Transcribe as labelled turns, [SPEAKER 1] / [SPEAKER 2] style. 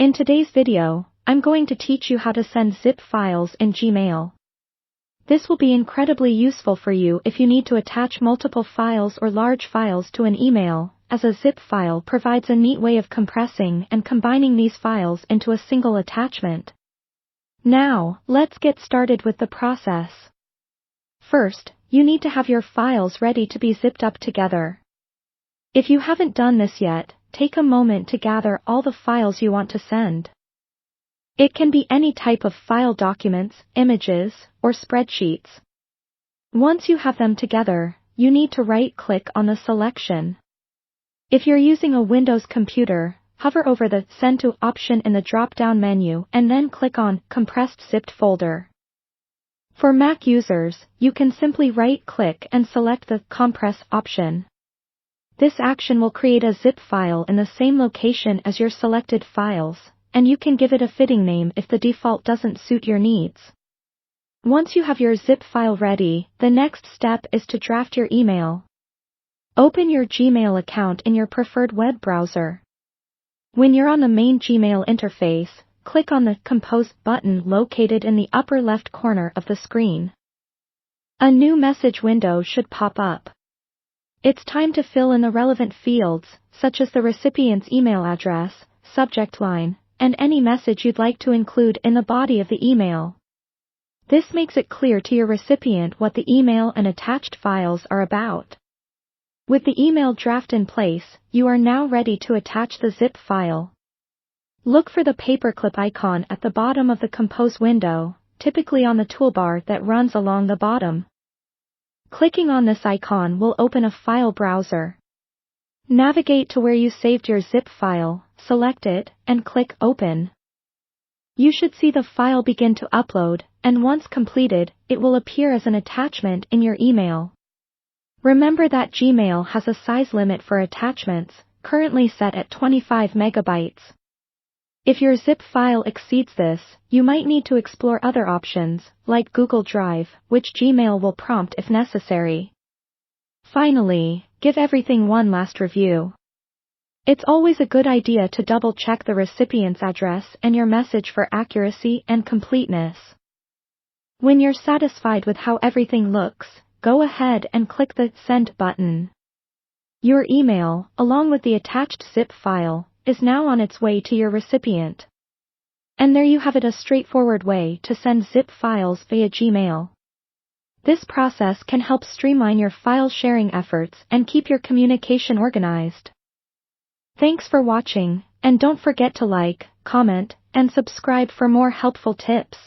[SPEAKER 1] In today's video, I'm going to teach you how to send zip files in Gmail. This will be incredibly useful for you if you need to attach multiple files or large files to an email, as a zip file provides a neat way of compressing and combining these files into a single attachment. Now, let's get started with the process. First, you need to have your files ready to be zipped up together. If you haven't done this yet, take a moment to gather all the files you want to send. It can be any type of file: documents, images, or spreadsheets. Once you have them together, you need to right-click on the selection. If you're using a Windows computer, hover over the Send to option in the drop-down menu and then click on Compressed Zipped Folder. For Mac users, you can simply right-click and select the Compress option. This action will create a zip file in the same location as your selected files, and you can give it a fitting name if the default doesn't suit your needs. Once you have your zip file ready, the next step is to draft your email. Open your Gmail account in your preferred web browser. When you're on the main Gmail interface, click on the Compose button located in the upper left corner of the screen. A new message window should pop up. It's time to fill in the relevant fields, such as the recipient's email address, subject line, and any message you'd like to include in the body of the email. This makes it clear to your recipient what the email and attached files are about. With the email draft in place, you are now ready to attach the zip file. Look for the paperclip icon at the bottom of the Compose window, typically on the toolbar that runs along the bottom. Clicking on this icon will open a file browser. Navigate to where you saved your zip file, select it, and click Open. You should see the file begin to upload, and once completed, it will appear as an attachment in your email. Remember that Gmail has a size limit for attachments, currently set at 25 megabytes. If your zip file exceeds this, you might need to explore other options, like Google Drive, which Gmail will prompt if necessary. Finally, give everything one last review. It's always a good idea to double-check the recipient's address and your message for accuracy and completeness. When you're satisfied with how everything looks, go ahead and click the Send button. Your email, along with the attached zip file, is now on its way to your recipient. And there you have it, a straightforward way to send zip files via Gmail. This process can help streamline your file sharing efforts and keep your communication organized. Thanks for watching, and don't forget to like, comment, and subscribe for more helpful tips.